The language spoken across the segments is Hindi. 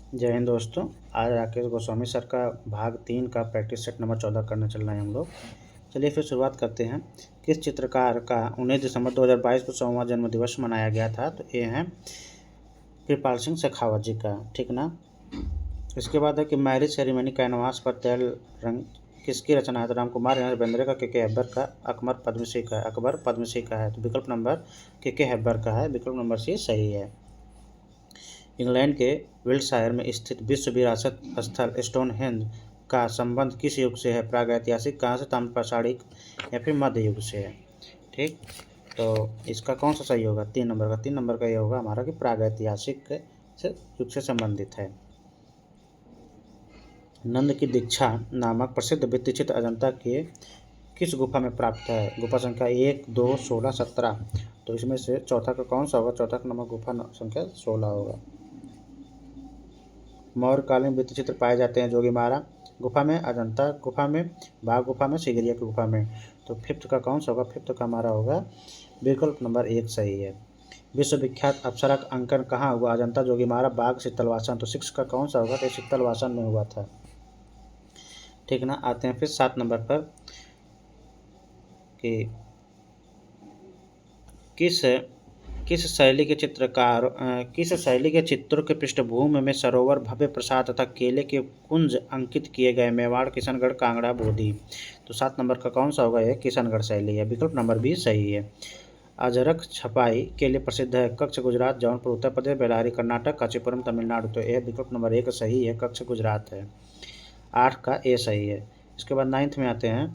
जय हिंद दोस्तों। आज राकेश गोस्वामी सर का भाग 3 का प्रैक्टिस सेट नंबर 14 करने चल रहे हैं हम लोग। चलिए फिर शुरुआत करते हैं। किस चित्रकार का 19 दिसंबर 2022 को 100वां जन्मदिवस मनाया गया था? तो ये हैं कृपाल सिंह शेखावत जी का, ठीक ना। इसके बाद है कि मैरिज सेरेमनी कैनवास पर तेल रंग किसकी रचना है? तो राम कुमार या बेंद्रे का, के हैबर का, अकबर पद्मश्री का, अकबर पद्मश्री का है। तो विकल्प नंबर के हैबर का है, विकल्प नंबर सी सही है। इंग्लैंड के विल्टशायर में स्थित विश्व विरासत स्थल स्टोनहेंज का संबंध किस युग से है? प्रागैतिहासिक, कहाँ से, ताम्र प्रसारिक या फिर मध्य युग से है? ठीक, तो इसका कौन सा सही होगा? 3 नंबर का ये होगा हमारा कि प्रागैतिहासिक से युग से संबंधित है। नंद की दीक्षा नामक प्रसिद्ध भित्तिचित्र अजंता के किस गुफा में प्राप्त है? गुफा संख्या 1, 2, 16, 17। तो इसमें से चौथा का कौन सा होगा? चौथा का नंबर गुफा संख्या 16 होगा। मौर्यकालीन भित्तिचित्र पाए जाते हैं जोगीमारा गुफा में, अजंता गुफा में, बाघ गुफा में, सिगरिया की गुफा में। तो फिफ्थ का कौन सा होगा? फिफ्थ का हमारा होगा विकल्प नंबर 1 सही है। विश्वविख्यात अप्सरा का अंकन कहाँ हुआ? अजंता, जोगीमारा, बाघ, शीतलवासन। तो 6 का कौन सा होगा? तो शीतलवासन में हुआ था, ठीक ना। आते हैं फिर 7 नंबर पर कि किस किस शैली के चित्रों के पृष्ठभूमि में सरोवर, भव्य प्रसाद तथा केले के कुंज अंकित किए गए? मेवाड़, किशनगढ़, कांगड़ा, बोधी। तो 7 नंबर का कौन सा होगा? यह किशनगढ़ शैली है, विकल्प नंबर बी सही है। अजरक छपाई के लिए प्रसिद्ध है? कच्छ गुजरात, जौनपुर उत्तर प्रदेश, बेलारी कर्नाटक, कांचीपुरम तमिलनाडु। तो यह विकल्प नंबर 1 सही है, कच्छ गुजरात है। 8 का ए सही है। इसके बाद 9th में आते हैं।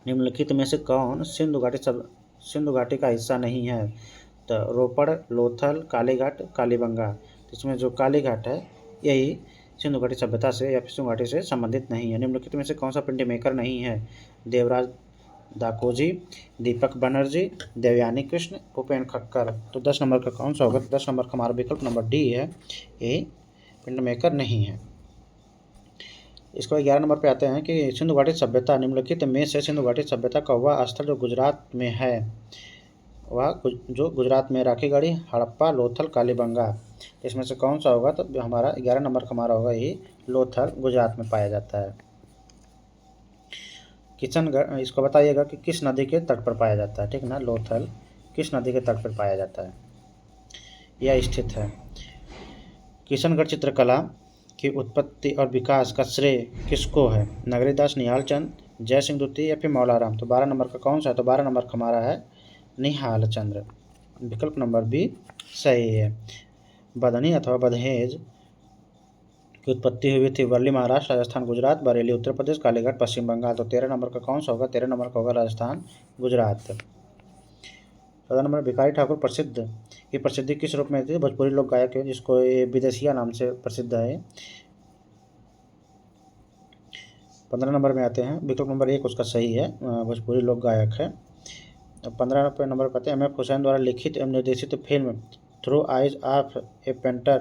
निम्नलिखित में से कौन सिंधु घाटी का हिस्सा नहीं है? तो रोपड़, लोथल, कालीघाट, कालीबंगा। तो इसमें जो कालीघाट है यही सिंधु घाटी सभ्यता से या फिर सिंधु घाटी से संबंधित नहीं है। निम्नलिखित में से कौन सा प्रिंट मेकर नहीं है? देवराज दाकोजी, दीपक बनर्जी, देवयानी कृष्ण, भूपेन खक्कर। तो 10 नंबर का कौन सा होगा? 10 नंबर का हमारा विकल्प नंबर डी है, ये प्रिंट मेकर नहीं है। इसके बाद 11 नंबर पे आते हैं कि सिंधु घाटी सभ्यता निम्नलिखित में से सिंधु घाटी सभ्यता का वह स्थल जो गुजरात में है, वह जो गुजरात में राखीगढ़ी, हड़प्पा, लोथल, कालीबंगा। इसमें से कौन सा होगा? तो हमारा 11 नंबर का हमारा होगा ये लोथल, गुजरात में पाया जाता है। किशनगढ़, इसको बताइएगा कि किस नदी के तट पर पाया जाता है, ठीक ना। लोथल किस नदी के तट पर पाया जाता है, यह स्थित है? किशनगढ़ चित्रकला की उत्पत्ति और विकास का श्रेय किसको है? नगरीदास, निहाल चंद, जय सिंह द्वितीय या फिर मौलाराम। तो 12 नंबर का कौन सा है? तो 12 नंबर का हमारा है निहाल चंद्र, विकल्प नंबर बी सही है। बधनी अथवा बदहेज की उत्पत्ति हुई थी वर्ली महाराष्ट्र, राजस्थान, गुजरात, बरेली उत्तर प्रदेश, कालीघाट पश्चिम बंगाल। तो 13 नंबर का कौन सा होगा? 13 नंबर का होगा राजस्थान, गुजरात। 14 नंबर भिखारी ठाकुर की प्रसिद्धि किस रूप में थी? भोजपुरी लोक गायक है जिसको ये विदेशिया नाम से प्रसिद्ध है। 15 नंबर में आते हैं, विकल्प नंबर 1 उसका सही है, भोजपुरी लोक गायक है। 15 नंबर पर आते हैं, M.F. हुसैन द्वारा लिखित एवं निर्देशित film through eyes of A painter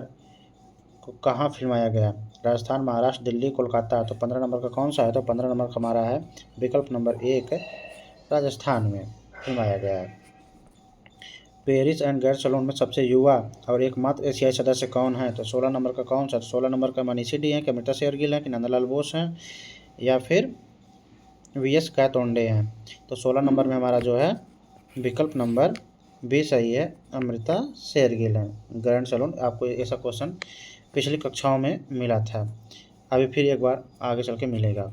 को कहाँ फिल्माया गया? राजस्थान, महाराष्ट्र, दिल्ली, कोलकाता। तो 15 नंबर का कौन सा है? तो 15 नंबर का हमारा है विकल्प नंबर 1 राजस्थान में फिल्माया गया है। पेरिस एंड गैर सैलून में सबसे युवा और एकमात्र एशियाई सदस्य कौन है? तो 16 नंबर का कौन सा? 16 नंबर का मनीषी डी है, कि अमृता शेरगिल है, कि नंदलाल बोस हैं या फिर वी.एस. कायतोंडे हैं। तो 16 नंबर में हमारा जो है विकल्प नंबर बी सही है, अमृता शेरगिल हैं। ग्रैंड सैलून, आपको ऐसा क्वेश्चन पिछली कक्षाओं में मिला था, अभी फिर एक बार आगे चल के मिलेगा।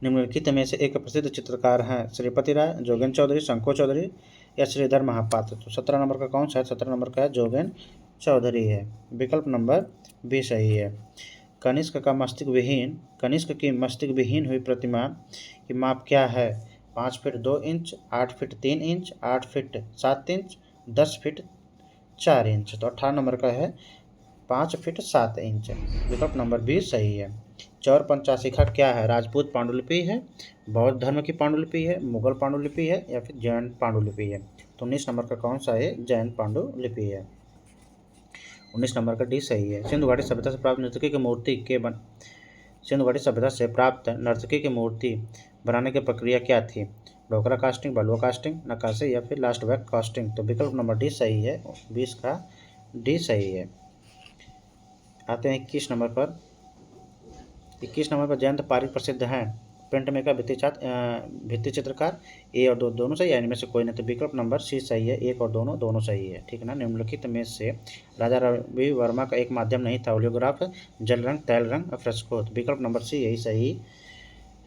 निम्नलिखित में से एक प्रसिद्ध चित्रकार हैं? श्रीपति राय, जोगेन चौधरी, शंको चौधरी या श्रीधर महापात्र। तो 17 नंबर का कौन सा है? 17 नंबर का है जोगेन चौधरी है, विकल्प नंबर बी सही है। कनिष्क की मस्तिष्क विहीन हुई प्रतिमा की माप क्या है? 5 feet 2 inch, 8 feet 3 inch, 8 feet 7 inch, 10 feet 4 inch. तो 18 नंबर का है 5 फीट 7 इंच, विकल्प नंबर बी सही है। चौर पंचाशिखा क्या है? राजपूत पांडुलिपि है, बौद्ध धर्म की पांडुलिपि है, मुगल पांडुलिपि है या फिर जैन पांडुलिपि है। तो 19 नंबर का कौन सा है? जैन पांडुलिपि है, 19 नंबर का डी सही है। सिंधु घाटी सभ्यता से प्राप्त नर्तकी की मूर्ति सिंधु घाटी सभ्यता से प्राप्त नर्तकी की मूर्ति बनाने की प्रक्रिया क्या थी? ढोकरा कास्टिंग, बलुआ कास्टिंग, नक्काशी या फिर लास्ट वैक कास्टिंग। तो विकल्प नंबर डी सही है, 20 का डी सही है। आते हैं 21 नंबर पर जयंत पारिक प्रसिद्ध हैं। प्रिंट मेकर, भित्ति चित्रकार। ए और दो दोनों सही है, इनमें से कोई नहीं, तो विकल्प नंबर सी सही है। एक और दोनों दोनों सही है, ठीक है ना। निम्नलिखित में से राजा रवि वर्मा का एक माध्यम नहीं था, ओलियोग्राफ, जल रंग, तैल रंग, फ्रेस्को। तो विकल्प नंबर सी यही सही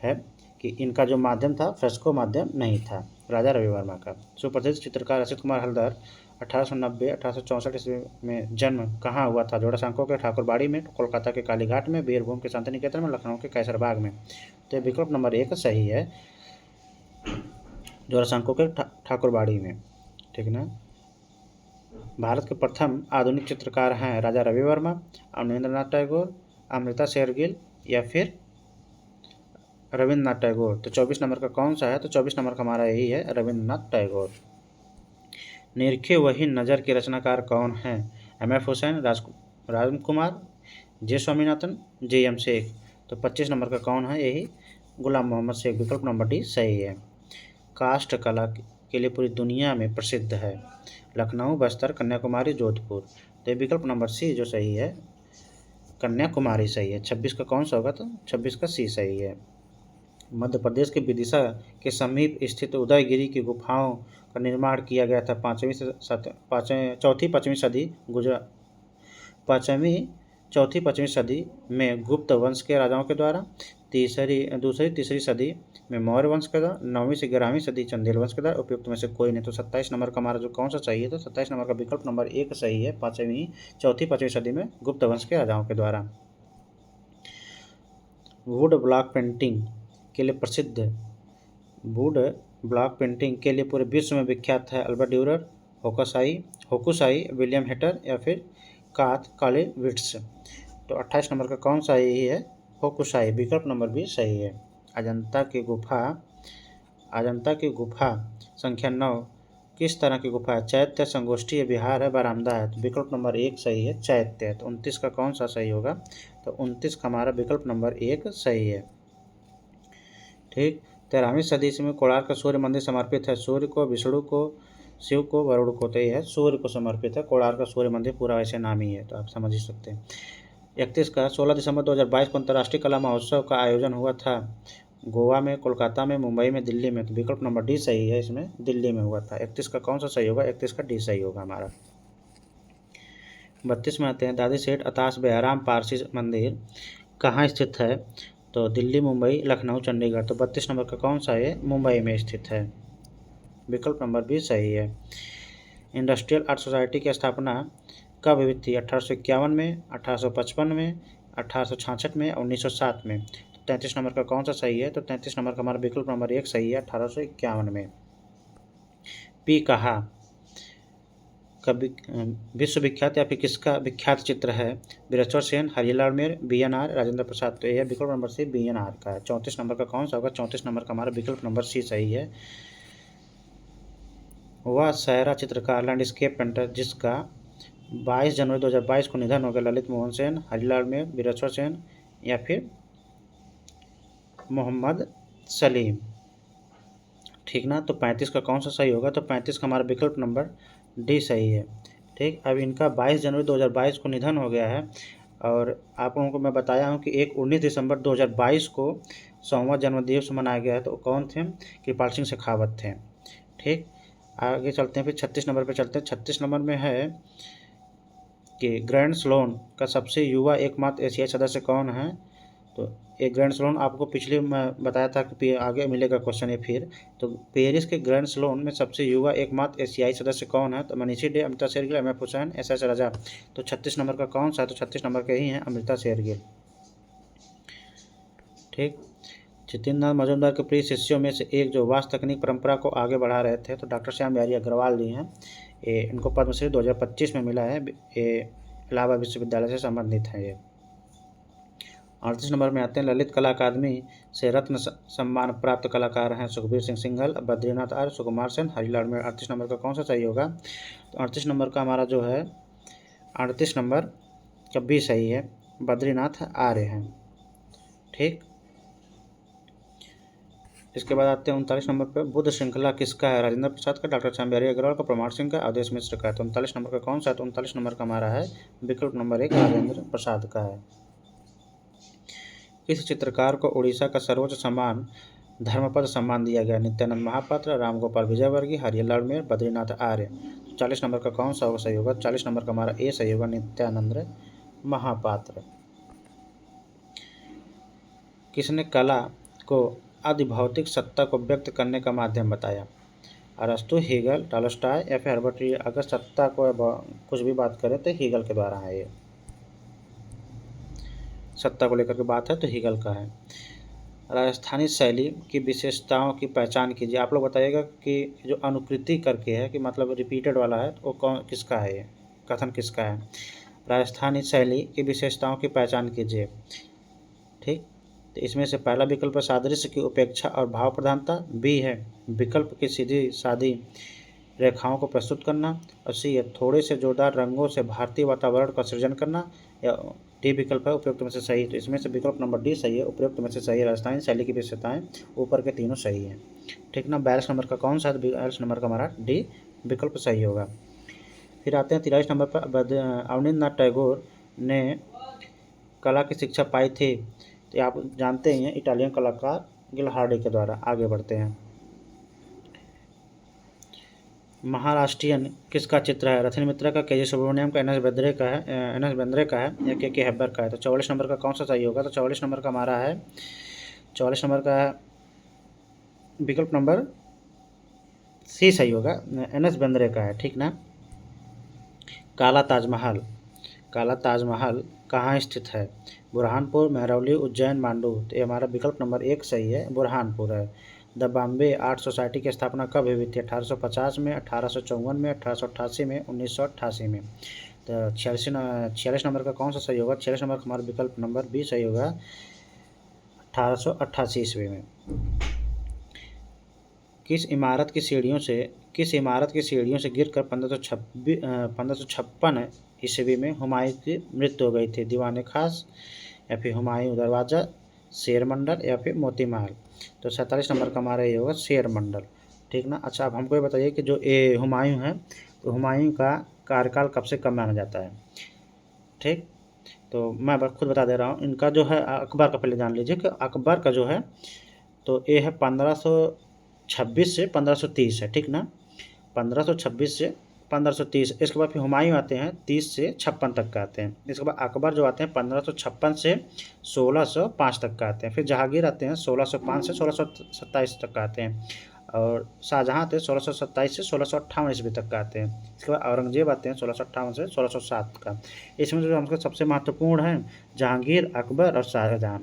है कि इनका जो माध्यम था फ्रेस्को माध्यम नहीं था राजा रवि वर्मा का। सुप्रसिद्ध चित्रकार असित कुमार हल्दर 1890-1864 ईस्वी में जन्म कहाँ हुआ था? जोड़ासांको के ठाकुरबाड़ी में, कोलकाता के कालीघाट में, बीरभूम के शांति निकेतन में, लखनऊ के कैसरबाग में। तो विकल्प नंबर एक सही है, जोड़ासांको के ठाकुरबाड़ी में, ठीक ना। भारत के प्रथम आधुनिक चित्रकार हैं राजा रवि वर्मा, अवनींद्रनाथ टैगोर, अमृता शेरगिल या फिर रविन्द्रनाथ टैगोर। तो 24 नंबर का कौन सा है? तो 24 नंबर का हमारा यही है, रविन्द्रनाथ टैगोर। निरखे वही नज़र के रचनाकार कौन हैं? एम.एफ. हुसैन, राजकुमार, जे. स्वामीनाथन, जे.एम. शेख। तो 25 नंबर का कौन है? यही गुलाम मोहम्मद शेख। विकल्प नंबर डी सही है। काष्ठ कला के लिए पूरी दुनिया में प्रसिद्ध है। लखनऊ, बस्तर, कन्याकुमारी, जोधपुर। तो विकल्प नंबर सी जो सही है, कन्याकुमारी सही है। 26 का कौन सा होगा? तो 26 का सी सही है। मध्य प्रदेश के विदिशा के समीप स्थित उदयगिरी की गुफाओं का निर्माण किया गया था चौथी पाँचवीं सदी में गुप्त वंश के राजाओं के द्वारा, तीसरी सदी में मौर्य वंश के द्वारा, 9वीं से 11वीं सदी चंदेल वंश के द्वारा। उपयुक्त में से कोई नहीं। तो 27 नंबर का हमारा जो कौन सा सही है? तो 27 नंबर का विकल्प नंबर एक सही है, चौथी पाँचवीं सदी में गुप्त वंश के राजाओं के द्वारा। वुड ब्लॉक पेंटिंग के लिए प्रसिद्ध वुड ब्लॉक पेंटिंग के लिए पूरे विश्व में विख्यात है Albert Durer, Hokusai, William Hayter या फिर काथ कालीविट्स। तो 28 नंबर का कौन सा यही है? होकुसाई। विकल्प नंबर भी सही है। अजंता की गुफा संख्या 9 किस तरह की गुफा है? चैत्य, संगोष्ठी, विहार है, बरामदा है। तो विकल्प नंबर एक सही है, चैत्य। तो 29 का कौन सा सही होगा? तो 29 का हमारा विकल्प नंबर एक सही है, ठीक। 13वीं सदी में कोणार्क का सूर्य मंदिर समर्पित है सूर्य को, विष्णु को, शिव को, वरुण को। तो ये है सूर्य को समर्पित है कोणार्क का सूर्य मंदिर, पूरा वैसे नाम ही है, तो आप समझ ही सकते हैं। 31 का 16 दिसंबर 2022 को अंतर्राष्ट्रीय कला महोत्सव का आयोजन हुआ था गोवा में, कोलकाता में, मुंबई में, दिल्ली में। तो विकल्प नंबर डी सही है, इसमें दिल्ली में हुआ था। 31 का कौन सा सही होगा? 31 का डी सही होगा हमारा। 32 में आते हैं, दादी सेठ अताश बेहराम पारसी मंदिर कहाँ स्थित है? तो दिल्ली, मुंबई, लखनऊ, चंडीगढ़। तो 32 नंबर का कौन सा है? मुंबई में स्थित है। विकल्प नंबर भी सही है। इंडस्ट्रियल आर्ट सोसाइटी की स्थापना कब हुई थी? 1851 में, 1855 में, 1866 में, 1907 में। तो 33 नंबर का कौन सा सही है? तो 33 नंबर का हमारा विकल्प नंबर एक सही है, 1851 में। पी कहा का विश्वविख्यात या फिर किसका विख्यात चित्र है? बृहस्पति सेन, हरिलाल मेर, BNR, राजेंद्र प्रसाद। तो यह विकल्प नंबर सी BNR का है। 34 नंबर का कौन सा होगा? 34 नंबर का हमारा विकल्प नंबर सी सही है। वह सहरा चित्रकार, लैंडस्केप पेंटर जिसका 22 जनवरी 2022 को निधन हो गया, ललित मोहन सेन, हरिलाल मेर, बृहस्पति सेन या फिर मोहम्मद सलीम, ठीक ना। तो 35 का कौन सा सही होगा? तो 35 का हमारा विकल्प नंबर डी सही है, ठीक। अब इनका 22 जनवरी 2022 को निधन हो गया है और आप लोगों को मैं बताया हूँ कि 19 दिसंबर 2022 को 100वां जन्मदिवस मनाया गया है। तो कौन थे? कृपाल सिंह शेखावत थे, ठीक। आगे चलते हैं, फिर 36 नंबर पे चलते हैं। 36 नंबर में है कि ग्रैंड स्लोन का सबसे युवा एकमात्र एशियाई सदस्य कौन है? तो एक ग्रैंड स्लोन आपको पिछले मैं बताया था कि आगे मिलेगा क्वेश्चन है फिर। तो पेरिस के ग्रैंड स्लोन में सबसे युवा एकमात्र एशियाई सदस्य कौन है? तो मनीषी डे, अमृता शेरगिल, एम.एफ. हुसैन, एस.एस. राजा। तो 36 नंबर का कौन सा है? तो 36 नंबर के ही हैं अमृता शेरगिल, ठीक। जितेंद्र नाथ मजूमदार के प्रिय शिष्यों में से एक जो वास्तु तकनीक परंपरा को आगे बढ़ा रहे थे, तो डॉक्टर श्याम बिहारी अग्रवाल जी हैं। इनको पद्मश्री 2025 में मिला है। इलाहाबाद विश्वविद्यालय से संबंधित हैं ये। 38 नंबर में आते हैं, ललित कला अकादमी से रत्न सम्मान प्राप्त कलाकार हैं सुखबीर सिंह सिंघल, बद्रीनाथ आर्य, सुकुमार सेन, हरिलाल मेर। 38 नंबर का कौन सा सही होगा? तो 38 नंबर का हमारा जो है 38 नंबर का भी सही है, बद्रीनाथ आर्य हैं, ठीक। इसके बाद आते हैं 39 नंबर पर, बुद्ध श्रृंखला किसका है? राजेंद्र प्रसाद का, डॉक्टर श्याम बिहारी अग्रवाल का, प्रमाण सिंह का, अवधेश मिश्र का है। तो 39 नंबर का कौन सा है? तो 39 नंबर का हमारा है विकल्प नंबर 1 राजेंद्र प्रसाद का है। किस चित्रकार को उड़ीसा का सर्वोच्च सम्मान धर्मपद सम्मान दिया गया? नित्यानंद महापात्र, रामगोपाल विजयवर्गीय, हरिलाल मेहर, बद्रीनाथ आर्य। 40 नंबर का कौन सा होगा सही होगा? 40 नंबर का हमारा ए सही होगा, नित्यानंद महापात्र। किसने कला को अधिभौतिक सत्ता को व्यक्त करने का माध्यम बताया? अरस्तु, हीगल, टॉलस्टॉय या फिर हर्बर्ट रीड। अगर सत्ता को कुछ भी बात करें तो हीगल के द्वारा है। ये सत्ता को लेकर के बात है तो हीगल का है। राजस्थानी शैली की विशेषताओं की पहचान कीजिए। आप लोग बताइएगा कि जो अनुकृति करके है कि मतलब रिपीटेड वाला है, तो वो कौन किसका है? ये कथन किसका है? राजस्थानी शैली की विशेषताओं की पहचान कीजिए। ठीक, तो इसमें से पहला विकल्प है सादृश्य की उपेक्षा और भाव प्रधानता, बी है विकल्प की सीधी सादी रेखाओं को प्रस्तुत करना, और सी है थोड़े से जोरदार रंगों से भारतीय वातावरण का सृजन करना, या डी विकल्प है उपयुक्त में से सही। तो इसमें से विकल्प नंबर डी सही है, उपयुक्त में से सही है। राजस्थानी शैली की विशेषताएं ऊपर के तीनों सही हैं। ठीक ना। 42 नंबर का कौन सा? 42 नंबर का हमारा डी विकल्प सही होगा। फिर आते हैं 43 नंबर पर, अवनींद्रनाथ टैगोर ने कला की शिक्षा पाई थी? तो आप जानते ही हैं, इटालियन कलाकार गिलहार्डी के द्वारा। आगे बढ़ते हैं। महाराष्ट्रियन किसका चित्र है? रथिन मित्रा का, के जी सुब्रमण्यम का, एन एस बेंद्रे का है या के हेब्बर का है? तो 44 नंबर का कौन सा सही होगा? तो 44 नंबर का हमारा है, 44 नंबर का है विकल्प नंबर सी सही होगा, एन एस बेंद्रे का है। ठीक ना। काला ताजमहल कहाँ स्थित है? बुरहानपुर, महरौली, उज्जैन, मांडू। तो ये हमारा विकल्प नंबर 1 सही है, बुरहानपुर है। द बॉम्बे आर्ट सोसाइटी की स्थापना कब हुई थी? 1850 में, 1854 में, 1888 में, 1988 में। तो 46 नंबर का कौन सा सही होगा? 46 नंबर का हमारा विकल्प नंबर बी सही होगा, 1888 ईस्वी में। किस इमारत की सीढ़ियों से गिरकर 1556 ईस्वी में हुमायूं की मृत्यु हो गई थी? दीवाने खास, या फिर हुमायूं दरवाज़ा, शेर मंडल, या फिर मोती महल। तो 47 नंबर का हमारा ये होगा शेर मंडल। ठीक ना। अच्छा, अब हमको ये बताइए कि जो ये हुमायूं है, तो हुमायूं का कार्यकाल कब से कब माना जाता है? ठीक, तो मैं खुद बता दे रहा हूँ। इनका जो है अकबर का पहले जान लीजिए कि अकबर का जो है तो ये है 1526 से 1530 है। ठीक ना। 1526 से 1530। इसके बाद फिर हुमायूं आते हैं 30 से 56 तक का आते हैं। इसके बाद अकबर जो आते हैं 1556 से 1605 तक का आते हैं। फिर जहांगीर आते हैं 1605 से 1627 तक का आते हैं। और शाहजहाँ आते हैं 1627 से 1658 ईस्वी तक का आते हैं। इसके बाद औरंगजेब आते हैं 1658 से 1607 का। इसमें जो हमको सबसे महत्वपूर्ण है जहांगीर, अकबर और शाहजहाँ।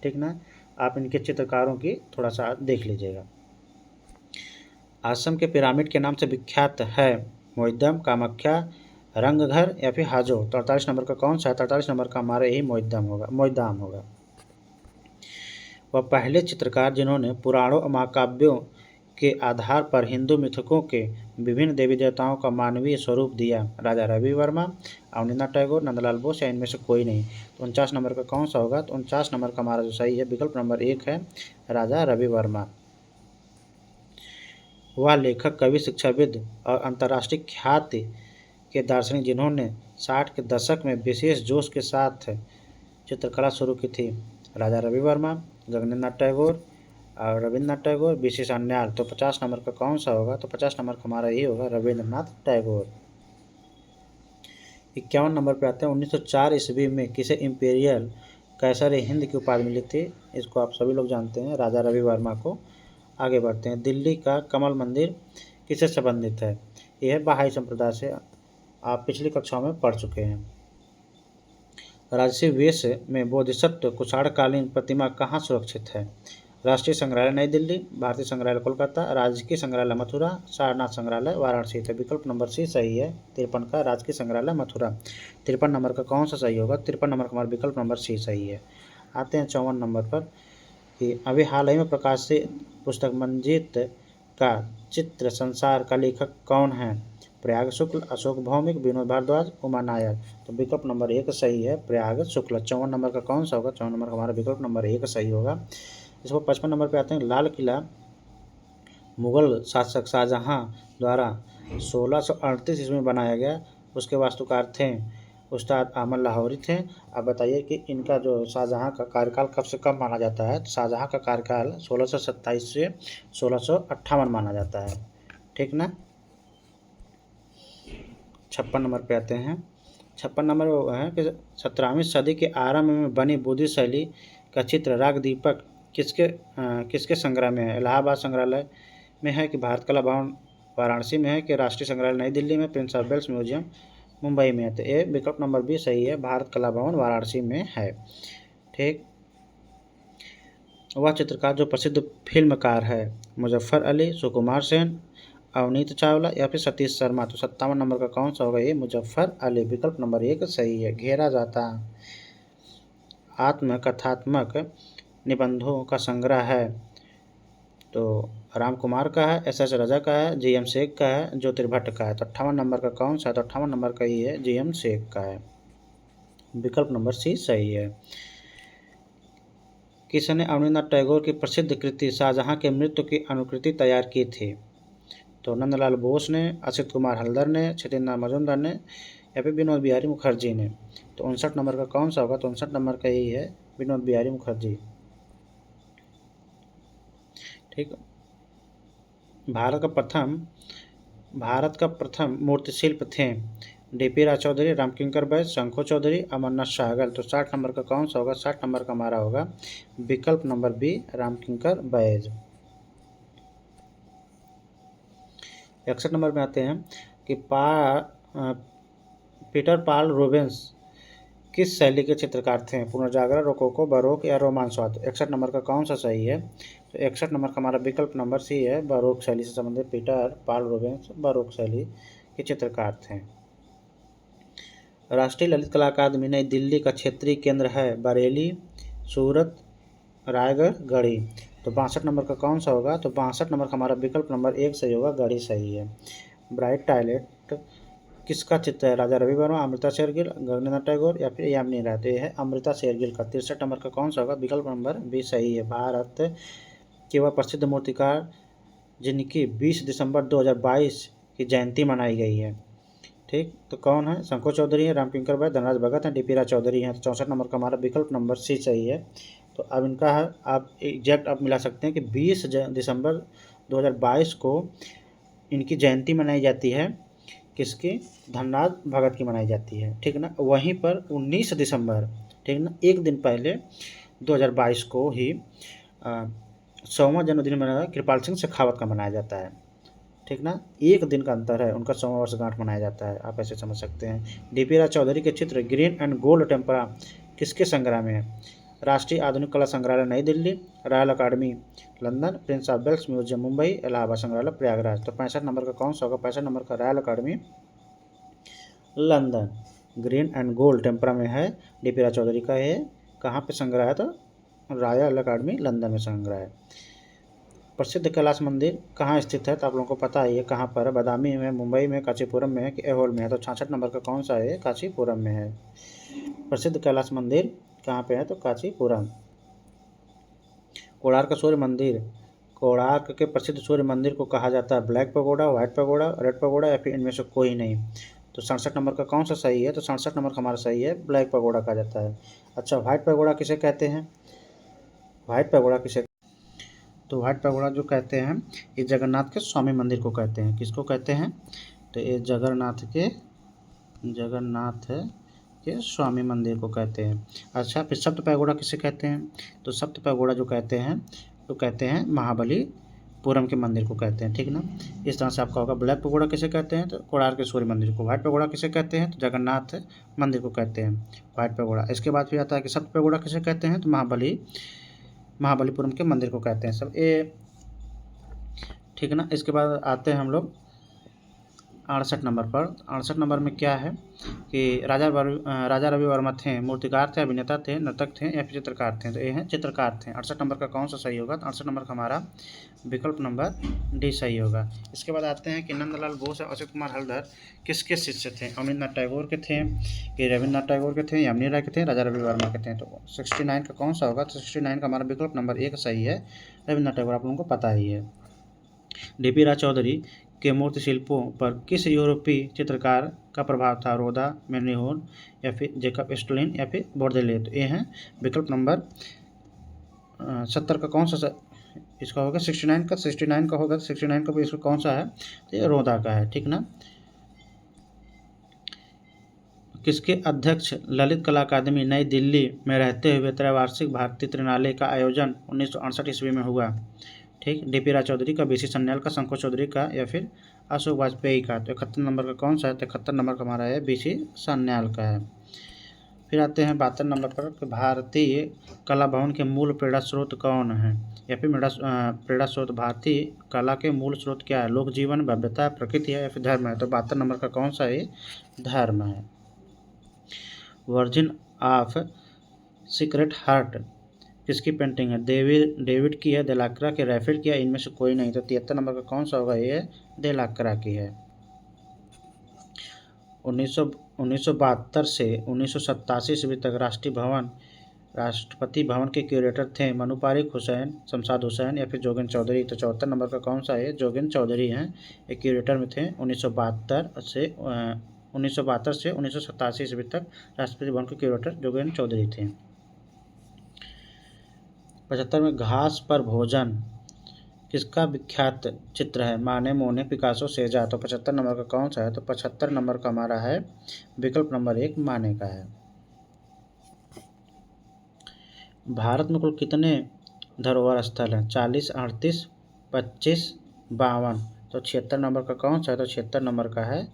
ठीक ना। आप इनके चित्रकारों की थोड़ा सा देख लीजिएगा। असम के पिरामिड के नाम से विख्यात है? मोइदम, कामाख्या, रंगघर, या फिर हाजो। 43 नंबर का कौन सा है? 43 नंबर का हमारा यही मोइदम होगा। वह पहले चित्रकार जिन्होंने पुराणों और महाकाव्यों के आधार पर हिंदू मिथकों के विभिन्न देवी देवताओं का मानवीय स्वरूप दिया? राजा रवि वर्मा, अवनींद्रनाथ टैगोर, नंदलाल बोस, या इनमें से कोई नहीं। तो 49 नंबर का कौन सा होगा? तो 49 नंबर का हमारा जो सही है विकल्प नंबर 1 है, राजा रवि वर्मा। वह लेखक, कवि, शिक्षाविद और अंतर्राष्ट्रीय ख्याति के दार्शनिक जिन्होंने 60 के दशक में विशेष जोश के साथ चित्रकला शुरू की थी? राजा रवि वर्मा, गगनेंद्रनाथ टैगोर और रविंद्रनाथ टैगोर, बी सी सान्याल। तो 50 नंबर का कौन सा होगा? तो 50 नंबर का हमारा ये होगा, रविंद्रनाथ टैगोर। 51 नंबर पर आते हैं। 1904 ईस्वी में किसे इम्पीरियल कैसर हिंद की उपाधि मिली थी? इसको आप सभी लोग जानते हैं, राजा रवि वर्मा को। आगे बढ़ते हैं। दिल्ली का कमल मंदिर किससे संबंधित है? यह है बहाई संप्रदाय से। आप पिछली कक्षाओं में पढ़ चुके हैं। राजसी वेश में बोधिसत्व कुषाणकालीन प्रतिमा कहाँ सुरक्षित है? राष्ट्रीय संग्रहालय नई दिल्ली, भारतीय संग्रहालय कोलकाता, राजकीय संग्रहालय मथुरा, सारनाथ संग्रहालय वाराणसी। तो विकल्प नंबर सी सही है, 53 का राजकीय संग्रहालय मथुरा। 53 नंबर का कौन सा सही होगा? 53 नंबर का हमारा विकल्प नंबर सी सही है। आते हैं 54 नंबर पर कि अभी हाल ही में प्रकाशित पुस्तक मंजीत का चित्र संसार का लेखक कौन है? प्रयाग शुक्ल, अशोक भौमिक, विनोद भारद्वाज, उमा नायर। तो विकल्प नंबर 1 सही है, प्रयाग शुक्ल। 54 नंबर का कौन सा होगा? 54 नंबर का हमारा विकल्प नंबर 1 सही होगा, इसको 55 नंबर पे आते हैं लाल किला मुग़ल शासक शाहजहाँ द्वारा 1638 ईस्वी में बनाया गया। उसके वास्तुकार थे उस्ताद अहमद लाहौरी थे। अब बताइए कि इनका जो शाहजहाँ का कार्यकाल कब से कब माना जाता है। तो शाहजहाँ का कार्यकाल 1627 से 1658 माना जाता है। ठीक ना। 56 नंबर पे आते हैं। 56 नंबर वो है कि 17वीं सदी के आरंभ में बनी बुद्धि शैली का चित्र राग दीपक किसके संग्रह में है। इलाहाबाद संग्रहालय में है कि भारत कला भवन वाराणसी में है कि राष्ट्रीय संग्रहालय नई दिल्ली में, Prince of Wales museum Mumbai में है। तो ये विकल्प नंबर बी सही है, भारत कला भवन वाराणसी में है। ठीक। वह चित्रकार जो प्रसिद्ध फिल्मकार है मुजफ्फर अली, सुकुमार सेन, अवनीत चावला या फिर सतीश शर्मा। तो 57 नंबर का कौन सा होगा, ये मुजफ्फर अली, विकल्प नंबर 1 सही है। घेरा जाता आत्मकथात्मक निबंधों का संग्रह है तो राम कुमार का है, एस रजा का है, जी एम शेख का है, ज्योतिर्भट्ट का है। तो 58 नंबर का कौन सा है, तो 58 नंबर का ही है, जी एम शेख का है, विकल्प नंबर सी सही है। किसने अवनींद्रनाथ टैगोर की प्रसिद्ध कृति शाहजहाँ के मृत्यु की अनुकृति तैयार की थी। तो नंदलाल बोस ने, असित कुमार हल्दर ने, छतेन्द्र मजूमदार ने या फिर विनोद बिहारी मुखर्जी ने। तो 59 नंबर का कौन सा होगा, तो 59 नंबर का यही है, विनोद बिहारी मुखर्जी। ठीक। भारत का प्रथम मूर्तिशिल्प थे डीपी राय चौधरी, रामकिंकर बैज, शंखो चौधरी, अमरनाथ शाहगल। तो 60 नंबर का कौन सा होगा, 60 नंबर का हमारा होगा विकल्प number B, Ramkinkar Baij. 61 number में आते हैं कि पीटर पाल रूबेंस किस शैली के चित्रकार थे। पुनर्जागरण, रोकोको, बारोक या रोमांसवाद। 61 नंबर का कौन सा सही है, तो 61 नंबर का हमारा विकल्प नंबर सी है, बारोक शैली से संबंधित पीटर पाल रूबेंस बारोक शैली के चित्रकार थे। राष्ट्रीय ललित कला अकादमी नई दिल्ली का क्षेत्रीय केंद्र है बरेली, सूरत, रायगढ़, गढ़ी। तो 62 नंबर का कौन सा होगा, तो 62 नंबर का हमारा विकल्प नंबर 1 सही होगा, गढ़ी सही है। ब्राइट टॉयलेट किसका चित्र है, राजा रवि वर्मा, अमृता शेरगिल, गगनेंद्र टैगोर या फिर यामिनी राय। तो ये है अमृता शेरगिल का। 63 नंबर का कौन सा होगा, विकल्प नंबर बी सही है, भारत के वह प्रसिद्ध मूर्तिकार जिनकी 20 दिसंबर 2022 की जयंती मनाई गई है। ठीक। तो कौन है, शंखो चौधरी है, रामकिंकर बैज, धनराज भगत हैं, डीपी राय चौधरी हैं। तो 64 नंबर का हमारा विकल्प नंबर सी सही है। तो अब इनका है आप एग्जैक्ट आप मिला सकते हैं कि 20 दिसंबर 2022 को इनकी जयंती मनाई जाती है, किसकी, धनराज भगत की मनाई जाती है। ठीक ना। वहीं पर 19 दिसंबर, ठीक ना, एक दिन पहले 2022 को ही 100वां जन्मदिन मनाया कृपाल सिंह शेखावत का मनाया जाता है। ठीक ना, एक दिन का अंतर है, उनका 100वां वर्षगांठ मनाया जाता है, आप ऐसे समझ सकते हैं। डीपी राय चौधरी के चित्र ग्रीन एंड गोल्ड टेम्परा किसके संग्रह में है। राष्ट्रीय आधुनिक कला संग्रहालय नई Delhi, Royal Academy London, Prince of Wales museum Mumbai, Allahabad संग्रहालय प्रयागराज। तो 65 नंबर का कौन सा होगा, 65 नंबर का Royal Academy London, green and gold tempera में है, डीपी राय चौधरी का है। कहाँ पे संग्रह है, तो रॉयल अकादमी लंदन में संग्रह है। प्रसिद्ध कैलाश मंदिर कहाँ स्थित है, तो आप लोगों को पता है ये कहाँ पर है, बादामी में, मुंबई में, कांचीपुरम में है कि ऐहोल में है। तो 66 नंबर का कौन सा है, कांचीपुरम में है। प्रसिद्ध कैलाश मंदिर कहाँ पे है, तो कांचीपुरम। कोणार्क सूर्य मंदिर, कोणार्क के प्रसिद्ध सूर्य मंदिर को कहा जाता है black pagoda, white pagoda, red pagoda या फिर इनमें से कोई नहीं। तो 67 नंबर का कौन सा सही है, तो 67 नंबर का हमारा सही है, ब्लैक पगोडा कहा जाता है। अच्छा, व्हाइट पगोडा किसे कहते हैं, व्हाइट पगोडा किसे, तो व्हाइट पगोडा जो कहते हैं ये जगन्नाथ के स्वामी मंदिर को कहते हैं। किसको कहते हैं, तो ये जगन्नाथ के स्वामी मंदिर को कहते हैं। अच्छा, फिर सप्त पैगोडा किसे कहते हैं, तो सप्त पैगोडा जो कहते हैं तो कहते हैं महाबलीपुरम के मंदिर को कहते हैं। ठीक ना। इस तरह से आपका होगा। ब्लैक पैगोडा किसे कहते हैं, तो कोणार्क के सूर्य मंदिर को। व्हाइट पैगोडा किसे कहते हैं, तो जगन्नाथ मंदिर को कहते हैं व्हाइट पैगोडा। इसके बाद फिर आता है कि सप्त पैगोडा किसे कहते हैं, तो महाबलीपुरम के मंदिर को कहते हैं सब ये। ठीक ना। इसके बाद आते हैं हम लोग 68 नंबर में क्या है कि राजा रवि वर्मा थे, मूर्तिकार थे, अभिनेता थे, नर्तक थे या फिर चित्रकार थे? तो ये हैं चित्रकार थे। 68 नंबर का कौन सा सही होगा? 68 नंबर का हमारा विकल्प नंबर डी सही होगा। इसके बाद आते हैं कि नंदलाल बोस और अच्युत कुमार हल्दर किसके शिष्य थे? अमितनाथ टैगोर के थे कि रविन्द्रनाथ टैगोर के थे, यमुना राय के थे, राजा रवि वर्मा के थे? तो 69 का कौन सा होगा? तो 69 का हमारा विकल्प नंबर 1 सही है, रविन्द्रनाथ टैगोर, आप लोगों को पता ही है। डीपी राय चौधरी के मूर्ति शिल्पों पर किस यूरोपीय चित्रकार का प्रभाव था? रोदा, मेर्निहोल या फिर जेकब स्टोलिन या फिर बोर्डेले? तो ये हैं विकल्प नंबर 70 का कौन सा इसका होगा? 69 का होगा। 69 का भी इसका कौन सा है? तो ये रोदा का है, ठीक ना। किसके अध्यक्ष ललित कला अकादमी नई दिल्ली में रहते हुए त्रैवार्षिक भारतीय त्रिनाले का आयोजन 1968 ईस्वी में हुआ? ठीक, डीपी राय चौधरी का, बीसी सन्याल का, शंकर चौधरी का या फिर अशोक वाजपेयी का? तो 71 नंबर का कौन सा है? तो 71 नंबर का हमारा है बीसी सन्याल का है। फिर आते हैं 72 नंबर पर कि भारतीय कला भवन के मूल प्रेरणा स्रोत कौन है? या फिर प्रेरणा स्रोत भारतीय कला के मूल स्रोत क्या है? लोक जीवन, भव्यता, प्रकृति है या फिर धर्म है? तो 72 नंबर का कौन सा है? धर्म है। वर्जिन ऑफ सीक्रेट हार्ट किसकी पेंटिंग है? डेविड की है, देलाक्रा की, रैफेल की है, इनमें से कोई नहीं? तो 73 नंबर का कौन सा होगा? ये देलाक्रा की है। 1972 से 1987 ईस्वी तक राष्ट्रपति भवन के क्यूरेटर थे मनुपारिक हुसैन, शमशाद हुसैन या फिर जोगेन चौधरी? तो 74 नंबर का कौन सा है? जोगेन चौधरी हैं, ये क्यूरेटर में थे 1972 से 1987 ईस्वी तक राष्ट्रपति भवन के क्यूरेटर जोगेन चौधरी थे। 75 में घास पर भोजन किसका विख्यात चित्र है? माने, मोने, पिकासो, सेजा? तो 75 नंबर का कौन सा है? तो 75 नंबर का हमारा है विकल्प नंबर 1 माने का है। भारत में कुल कितने धरोहर स्थल हैं? 40, 38, 25, 52? तो 76 नंबर का कौन सा है? तो 76 नंबर का है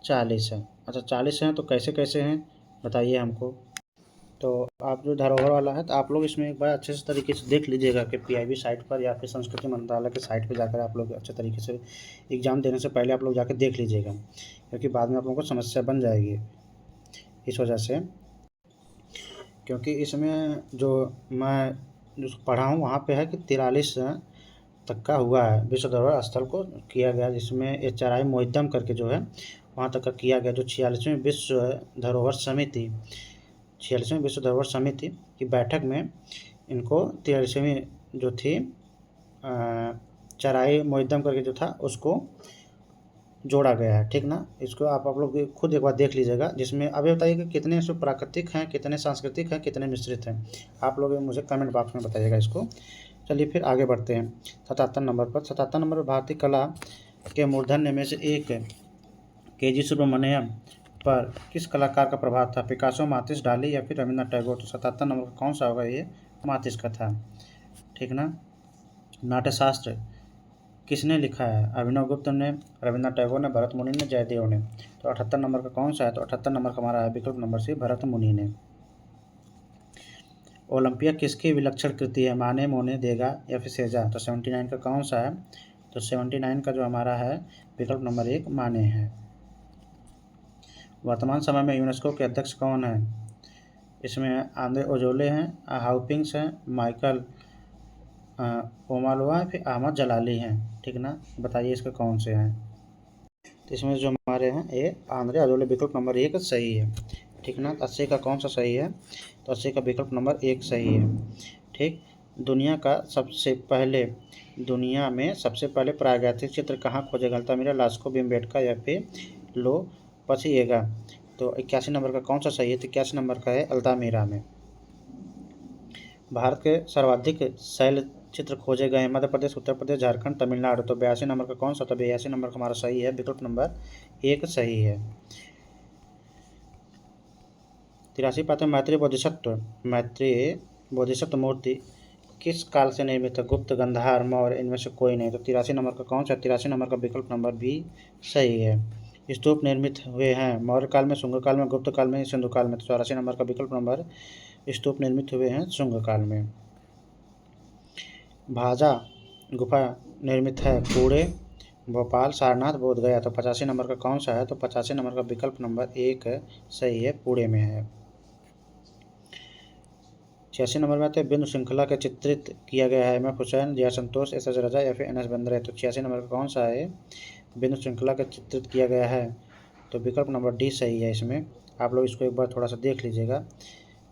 40 है। अच्छा 40 हैं तो कैसे कैसे हैं बताइए हमको। तो आप जो धरोहर वाला है तो आप लोग इसमें एक बार अच्छे से तरीके से देख लीजिएगा कि पीआईबी साइट पर या फिर संस्कृति मंत्रालय के साइट पर जाकर आप लोग अच्छे तरीके से एग्ज़ाम देने से पहले आप लोग जाकर देख लीजिएगा, क्योंकि बाद में आप लोगों को समस्या बन जाएगी इस वजह से। क्योंकि इसमें जो मैं जो पढ़ा हूँ वहाँ पे है कि 43 तक का हुआ है विश्व धरोहर स्थल को किया गया, जिसमें HRI मोहिद्दम करके जो है वहाँ तक का किया गया। जो 46वीं विश्व धरोहर समिति की बैठक में इनको 43वीं जो थी चराई मोहिद्दम करके जो था उसको जोड़ा गया है, ठीक ना। इसको आप लोग खुद एक बार देख लीजिएगा, जिसमें अभी बताइए कि कितने इसमें प्राकृतिक हैं, कितने सांस्कृतिक हैं, कितने मिश्रित हैं। आप लोग मुझे कमेंट बॉक्स में बताइएगा इसको। चलिए फिर आगे बढ़ते हैं 77 नंबर पर। 77 नंबर पर भारतीय कला के मूर्धन्य में से एक KG सुब्रमण्यम पर किस कलाकार का प्रभाव था? पिकासो, मातिस, डाली या फिर रविन्द्रनाथ टैगोर? तो 77 नंबर का कौन सा होगा? ये मातिस का था, ठीक ना। नाट्यशास्त्र किसने लिखा है? अभिनव गुप्त ने, रविन्द्रनाथ टैगोर ने, भरत मुनि ने, जयदेव ने? तो 78 नंबर का कौन सा है? तो 78 नंबर का हमारा है विकल्प नंबर सी भरत मुनि ने। ओलंपिया किसकी विलक्षण कृति है? माने, मोने, देगा या फिर सेजा? तो 79 का कौन सा है? तो 79 का जो हमारा है विकल्प नंबर 1 माने है। वर्तमान समय में यूनेस्को के अध्यक्ष कौन है? इसमें आंद्रे ओजोले हैं, हाउपिंग्स हैं, माइकल ओमालवा फिर अहमद जलाली हैं, ठीक ना। बताइए इसके कौन से हैं? तो इसमें जो हमारे हैं ये आंद्रे ओजोले विकल्प नंबर 1 सही है, ठीक ना। 80 का कौन सा सही है? तो 80 का विकल्प नंबर 1 सही है, ठीक। दुनिया में सबसे पहले प्रागैतिक चित्र कहाँ खोजा गया? अल्तामिरा, लास्को, भीमबेटका या फिर लो पसिएगा? तो 81 नंबर का कौन सा सही है? तो 81 नंबर का है अल्तामिरा में। भारत के सर्वाधिक शैल चित्र खोजे गए हैं? मध्य प्रदेश, उत्तर प्रदेश, झारखंड, तमिलनाडु? तो 82 नंबर का कौन सा? तो 82 नंबर का हमारा सही है विकल्प नंबर 1 सही है। 83 पाते मैत्रेय बोधिसत्व मूर्ति किस काल से निर्मित है? गुप्त, गंधार, मौर्य? इनमें से कोई नहीं। तो 83 नंबर का कौन सा? 83 नंबर का विकल्प नंबर भी सही है। स्तूप निर्मित हुए हैं मौर्य काल में, शुंग काल में, गुप्त काल में, सिंधु काल में? तो 84 नंबर का विकल्प नंबर स्तूप निर्मित हुए हैं शुंग काल में। भाजा गुफा निर्मित है पुणे, भोपाल, सारनाथ, बोधगया। तो 85 नंबर का कौन सा है? तो 85 नंबर का विकल्प नंबर 1 सही है, पुणे में है। 86 नंबर में आते हैं बिंदु श्रृंखला के चित्रित किया गया है एम.एफ. हुसैन, जया संतोष, एस.एस. राजा या फिर एन.एस. बेंद्रे। तो 86 नंबर का कौन सा है? बिंदु श्रृंखला के चित्रित किया गया है, तो विकल्प नंबर डी सही है। इसमें आप लोग इसको एक बार थोड़ा सा देख लीजिएगा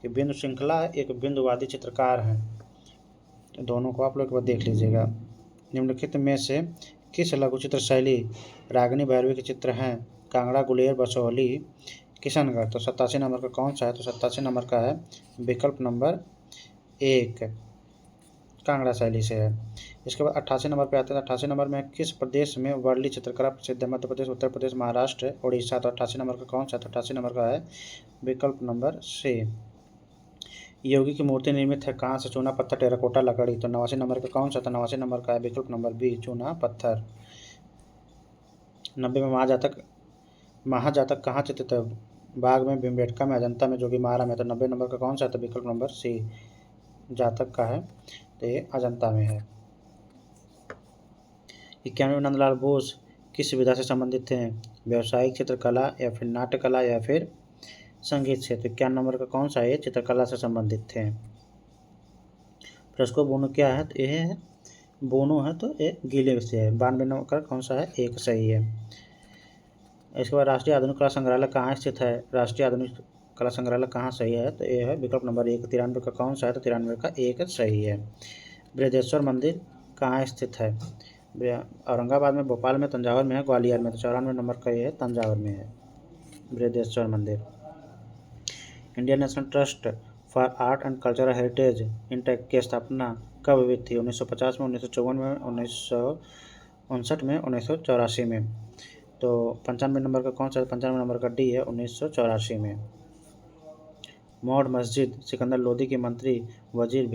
कि बिंदु श्रृंखला एक बिंदुवादी चित्रकार हैं, दोनों को आप लोग एक बार देख लीजिएगा। निम्नलिखित में से किस लघु चित्र शैली रागिनी भैरवी के चित्र हैं? कांगड़ा, गुलेर, बसोहली, किशनगढ़। तो 87 नंबर का कौन सा है? तो 87 नंबर का है विकल्प नंबर 1 कांगड़ा शैली से है। इसके बाद 88 नंबर पे आते हैं। 88 नंबर में किस प्रदेश में वर्ली चित्रकला प्रसिद्ध है? मध्य प्रदेश, उत्तर प्रदेश, महाराष्ट्र, उड़ीसा। तो 88 नंबर का कौन सा? तो 88 नंबर का है विकल्प नंबर सी। योगी की मूर्ति निर्मित है कहाँ से? चूना पत्थर, टेराकोटा, लकड़ी। तो 89 नंबर का कौन सा? तो 89 नंबर का है विकल्प नंबर बी, चूना पत्थर। 90 में महाजातक कहाँ चित्रित है? बाग में, भीमबेटका में, अजंता में, जोगी मारा में। तो 90 नंबर का कौन सा है? तो विकल्प नंबर सी, जातक का है, तो ये अजंता में है। 91 में नंदलाल बोस किस विधा से संबंधित थे? व्यावसायिक चित्रकला या फिर नाट्यकला या फिर संगीत से। तो 91 नंबर का कौन सा है? चित्रकला से संबंधित थे। फ्रेस्को बोनो क्या है? तो ये है बोनो है, तो ये गीले से है। 92 नंबर का कौन सा है? एक सही है। इसके बाद राष्ट्रीय आधुनिक कला संग्रहालय कहाँ स्थित है? राष्ट्रीय आधुनिक कला संग्रहालय कहाँ सही है? तो ये है विकल्प नंबर 1। 93 का कौन सा है? तो 93 का एक सही है। बृहदेश्वर मंदिर कहाँ स्थित है? औरंगाबाद में, भोपाल में, तंजावुर में है, ग्वालियर में। तो 94 नंबर का ये है तंजावुर में है बृहदेश्वर मंदिर। Indian national trust for art and cultural heritage intake की स्थापना कब हुई थी? 1950 में, 1954 में, 1959 में, 1984 में। तो 95 नंबर का कौन सा? 95 नंबर का डी है, 1984 में। मौड़ मस्जिद सिकंदर लोदी के मंत्री वजीर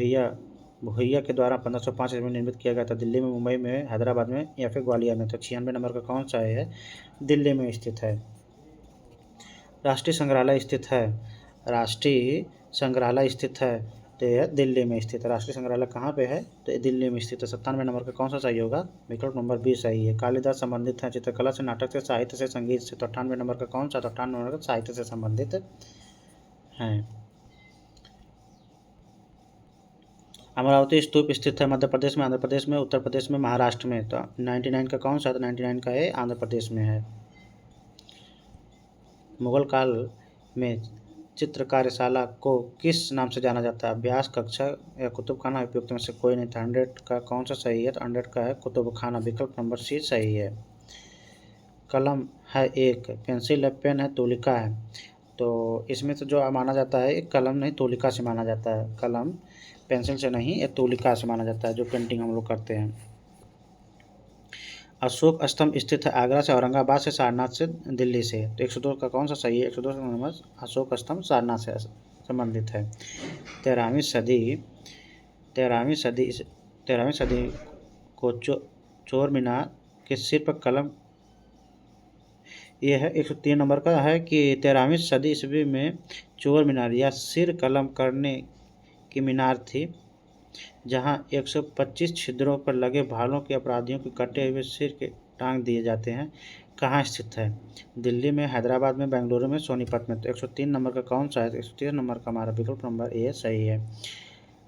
भुइया के द्वारा 1505 ईस्वी में निर्मित किया गया था। दिल्ली में, मुंबई में, हैदराबाद में या फिर ग्वालियर में। तो 96 नंबर का कौन सा है? दिल्ली में स्थित है। राष्ट्रीय संग्रहालय स्थित है, राष्ट्रीय संग्रहालय स्थित है, तो यह दिल्ली में स्थित है। राष्ट्रीय संग्रहालय कहाँ पे है? तो ये दिल्ली में स्थित है। 97 नंबर का कौन सा सही होगा? विकल्प नंबर बी सही है। कालिदास संबंधित है चित्रकला से, नाटक से, साहित्य से, संगीत से। तो 98 नंबर का कौन सा? तो 98 नंबर का साहित्य से संबंधित है। अमरावती स्तूप स्थित है मध्य प्रदेश में, आंध्र प्रदेश में, उत्तर प्रदेश में, महाराष्ट्र में। तो 99 का कौन सा? तो 99 का है आंध्र प्रदेश में है। मुगल काल में चित्र कार्यशाला को किस नाम से जाना जाता है? अभ्यास कक्षा या कुतुब खाना? उपयुक्त में से कोई नहीं। तो 100 का कौन सा सही है? तो 100 का है कुतुब खाना, विकल्प नंबर सी सही है। कलम है एक, पेंसिल है, पेन है, तूलिका है। तो इसमें से जो माना जाता है कलम नहीं, तूलिका से माना जाता है। कलम पेंसिल से नहीं, ये तूलिका से माना जाता है, जो पेंटिंग हम लोग करते हैं। अशोक स्तंभ स्थित है आगरा से, औरंगाबाद से, सारनाथ से, दिल्ली से। तो 102 का कौन सा सही है? 102 नंबर अशोक स्तंभ सारनाथ से संबंधित है। 13वीं सदी 13वीं सदी को चोर मीनार के सिर पर कलम, यह है 103 नंबर का है कि 13वीं सदी ईस्वी में चोर मीनार या सिर कलम करने की मीनार थी, जहां 125 छिद्रों पर लगे भालों के अपराधियों के कटे हुए सिर के टांग दिए जाते हैं, कहाँ स्थित है? दिल्ली में, हैदराबाद में, बेंगलुरु में, सोनीपत में। तो 103 नंबर का कौन सा है? तो 103 नंबर का हमारा विकल्प नंबर ए सही है।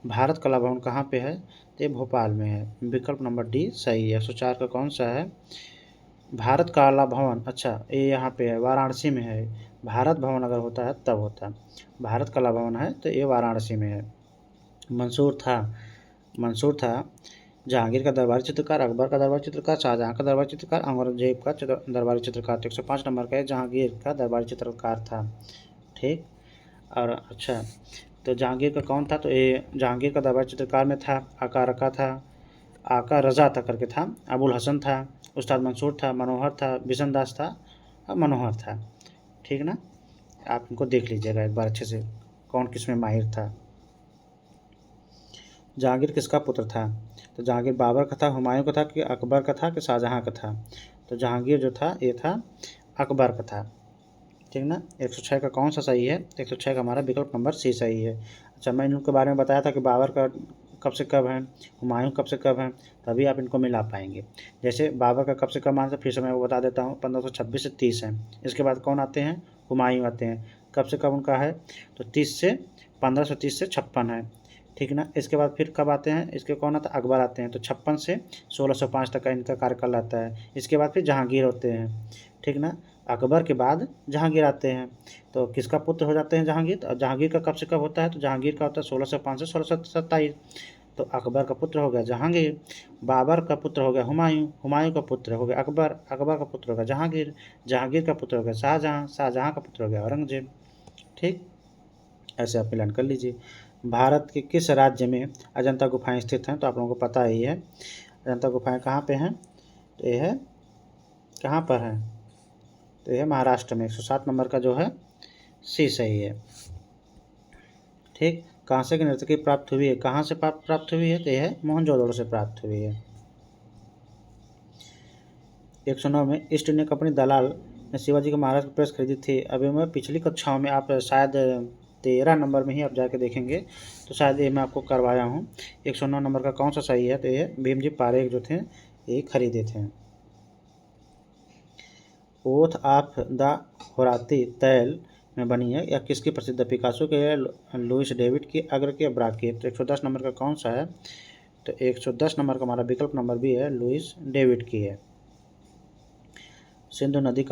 भारत कला भवन कहाँ पे है? तो ये भोपाल में है, विकल्प नंबर डी सही है। 104 का कौन सा है? भारत कला भवन, अच्छा ये यहाँ पे है, वाराणसी में है। भारत भवन अगर होता है तब होता, भारत कला भवन है तो ये वाराणसी में है। मंसूर था जहांगीर का दरबारी चित्रकार, अकबर का दरबारी चित्रकार, शाहजहां का दरबारी चित्रकार, औरंगजेब का दरबारी चित्रकार। तो 105 नंबर का है जहांगीर का दरबारी चित्रकार था। ठीक, और अच्छा तो जहांगीर का कौन था? तो ये जहांगीर का दरबारी चित्रकार में था आका रका था, आका रजा था करके था, अबुल हसन था, उस्ताद मंसूर था, मनोहर था, बिशन दास था और मनोहर था। ठीक ना, आप इनको देख लीजिएगा एक बार अच्छे से कौन किस में माहिर था। जहांगीर किसका पुत्र था? तो जहांगीर बाबर का था, हुमायूं का था, कि अकबर का था, कि शाहजहां का था? तो जहांगीर जो था ये था अकबर का था। ठीक ना, 106 का कौन सा सही है? 106 का हमारा विकल्प नंबर सी सही है। अच्छा, मैं इनके बारे में बताया था कि बाबर का कब से कब है, हुमायूं कब से कब है, तभी आप इनको मिला पाएंगे। जैसे बाबर का कब से कब आना था, फिर से मैं वो बता देता हूँ, 1526 से 30 है। इसके बाद कौन आते हैं, हुमायूं आते हैं, कब से कब उनका है, तो 1530 से 56 है, ठीक ना। इसके बाद फिर कब आते हैं, इसके कौन आता है, अकबर आते हैं, तो 56 से 1605 तक का इनका कार्यकाल आता है। इसके बाद फिर जहांगीर होते हैं, ठीक ना। अकबर के बाद जहांगीर आते हैं, तो किसका पुत्र हो जाते हैं, जहांगीर। तो जहांगीर का कब से कब होता है, तो जहांगीर का होता है 1605 से 1627। तो अकबर का पुत्र हो गया जहांगीर, बाबर का पुत्र हो गया हुमायूं, हुमायूं का पुत्र हो गया अकबर, अकबर का पुत्र हो गया जहांगीर, जहांगीर का पुत्र हो गया शाहजहां, शाहजहां का पुत्र हो गया औरंगजेब। ठीक, ऐसे आप मिलान कर लीजिए। भारत के किस राज्य में अजंता गुफाएं स्थित हैं, तो आप लोगों को पता ही है। अजंता गुफाएं कहाँ पे हैं, तो ये है, कहाँ पर है, तो यह महाराष्ट्र में 107 नंबर का जो है सी सही है। ठीक, कांसे की नर्तकी प्राप्त हुई है, कहाँ से प्राप्त हुई है, तो यह मोहनजोदड़ो से प्राप्त हुई है। 109 में ईस्ट इंडिया कंपनी दलाल ने शिवाजी को महाराज की प्रेस खरीदी थी। अभी मैं पिछली कक्षाओं में आप शायद 13 नंबर में ही आप जाके देखेंगे, तो शायद ये मैं आपको करवाया हूँ। 109 नंबर का कौन सा सही है, तो ये भीमजी पारेख जो थे ये खरीदे थे। ओथ ऑफ द होराती तैल में बनी है, या किसकी प्रसिद्ध, पिकासो के है, लुइस डेविड की, अग्र के, ब्राक की। तो 110 नंबर का कौन सा है, तो 110 नंबर का हमारा विकल्प नंबर भी है, लुइस डेविड की है। सिंधु नदी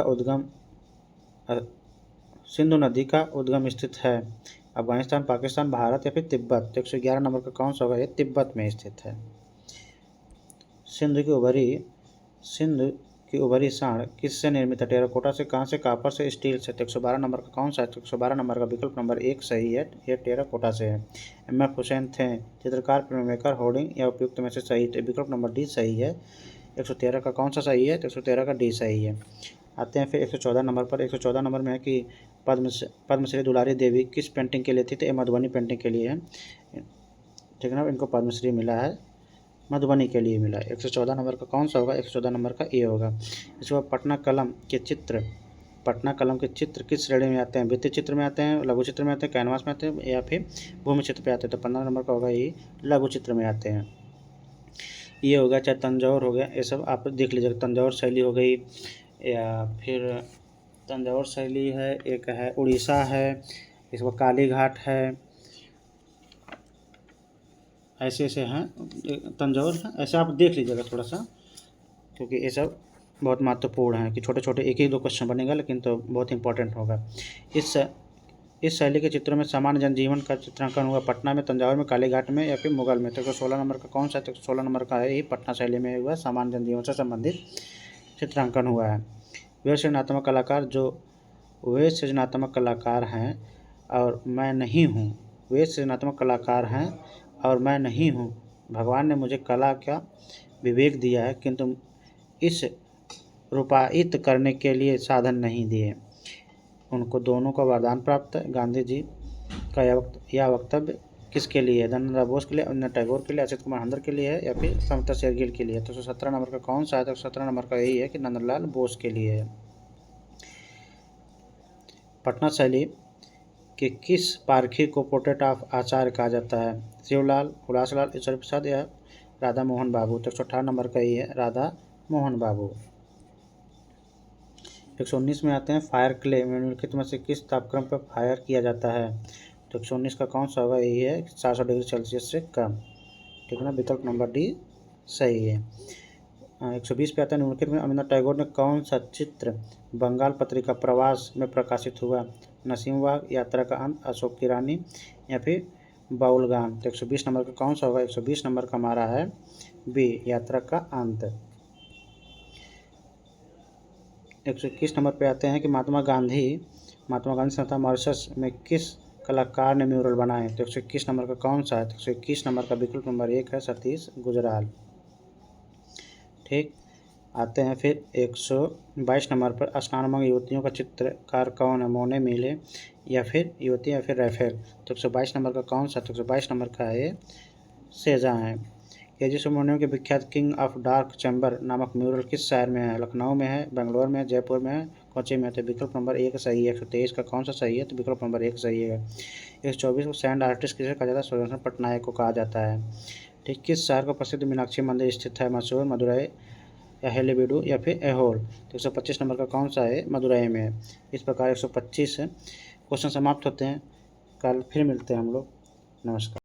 का उद्गम स्थित है अफगानिस्तान, पाकिस्तान, भारत या फिर तिब्बत। तो 111 नंबर का कौन सा होगा, ये तिब्बत में स्थित है। सिंधु की उभरी साँड़ किससे निर्मित है, टेराकोटा से, कहाँ से, कॉपर से, स्टील से। तो 112 नंबर का कौन सा है, तो 112 नंबर का विकल्प नंबर 1 सही है, यह टेराकोटा से है। एम.एफ. हुसैन थे चित्रकार, फिल्म मेकर, होर्डिंग या उपयुक्त में से सही, तो विकल्प नंबर डी सही है। 113 का कौन सा सही है, तो 113 का डी सही है। आते हैं फिर 114 नंबर पर। 114 नंबर में है कि पद्मश्री दुलारी देवी किस पेंटिंग के लिए थी, तो ये मधुबनी पेंटिंग के लिए है, ठीक है ना। इनको पद्मश्री मिला है, मधुबनी के लिए मिला है। 114 नंबर का कौन सा होगा, 114 नंबर का ए होगा। इसके बाद पटना कलम के चित्र किस श्रेणी में आते हैं, भित्ति चित्र में आते हैं, लघु चित्र में आते हैं, कैनवास में आते हैं, या फिर भूमि चित्र पे आते हैं। तो 15 नंबर का होगा ये लघु चित्र में आते हैं। ये हो गया, चाहे तंजौर हो गया, ये सब आप देख लीजिएगा। तंजौर शैली हो गई, या फिर तंजौर शैली है, एक है उड़ीसा है, इसको काली घाट है, ऐसे ऐसे हैं तंजौर है, ऐसे आप देख लीजिएगा थोड़ा सा, क्योंकि ये सब बहुत महत्वपूर्ण है कि छोटे छोटे एक ही दो क्वेश्चन बनेगा, लेकिन तो बहुत इंपॉर्टेंट होगा। इस शैली के चित्रों में सामान्य जनजीवन का चित्रांकन हुआ पटना में, तंजौर में, काली घाट में या फिर मुगल में। तो 16 नंबर का कौन सा, तो 16 नंबर का है, ये पटना शैली में हुआ, सामान्य जनजीवन से संबंधित चित्रांकन हुआ है। वे सृजनात्मक कलाकार हैं और मैं नहीं हूँ, वे सृजनात्मक कलाकार हैं और मैं नहीं हूँ। भगवान ने मुझे कला का विवेक दिया है, किंतु इस रूपायित करने के लिए साधन नहीं दिए। उनको दोनों का वरदान प्राप्त है। गांधी जी का यह वक्तव्य किसके लिए है, दयानंद बोस के लिए, रवींद्रनाथ टैगोर के लिए, असित कुमार हंदर के लिए है, या फिर समता शेरगिल के लिए। तो 17 नंबर का कौन सा है, तो 17 नंबर का यही है कि नंदलाल बोस के लिए है। पटना शैली के किस पारखी को पोर्ट्रेट ऑफ आचार्य कहा जाता है, शिवलाल, हुलासलाल, ईश्वर प्रसाद या राधा मोहन बाबू। तो 118 नंबर का ही है, राधा मोहन बाबू। 119 में आते हैं, फायर क्ले निम्नलिखित में से किस तापक्रम पर फायर किया जाता है। तो 119 का कौन सा होगा, यही है 400 डिग्री सेल्सियस से कम, ठीक है ना, विकल्प नंबर डी सही है। 120 पे आता है, निम्नलिखित में रवींद्रनाथ टैगोर ने कौन सा चित्र बंगाल पत्रिका प्रवास में प्रकाशित हुआ, नसीमबाग, यात्रा का अंत, अशोक की रानी या फिर बाउल गान। तो 120 नंबर का कौन सा होगा, 120 नंबर का हमारा है बी, यात्रा का अंत। 121 नंबर पे आते हैं कि महात्मा गांधी संस्था मॉरिशस में किस कलाकार ने म्यूरल बनाए। तो 121 नंबर का कौन सा है, तो 121 नंबर का विकल्प नंबर 1 है, सतीश गुजराल। ठीक, आते हैं फिर 122 नंबर पर, स्नानमंग युवतियों का चित्रकार कौन है, मोने मिले या फिर युवती या फिर रैफेल। तो 122 नंबर का कौन सा, तो 122 नंबर का है सेजा है। के.जी. सुब्रमण्यम के विख्यात किंग ऑफ डार्क चैम्बर नामक म्यूरल किस शहर में है, लखनऊ में है, बेंगलोर में है, जयपुर में है, कोच्चि में है। तो विकल्प नंबर 1 सही है। 123 का कौन सा सही है, तो विकल्प नंबर 1 सही है। 124 को सैंड आर्टिस्ट किसे कहा जाता है, सुदर्शन पटनायक को कहा जाता है। ठीक, किस शहर का प्रसिद्ध मीनाक्षी मंदिर स्थित है? मशहूर, मदुरई या हेलीबीडू या फिर ऐहोल? तो 125 नंबर का कौन सा है? मदुरई में है। इस प्रकार 125 क्वेश्चन समाप्त होते हैं। कल फिर मिलते हैं हम लोग। नमस्कार।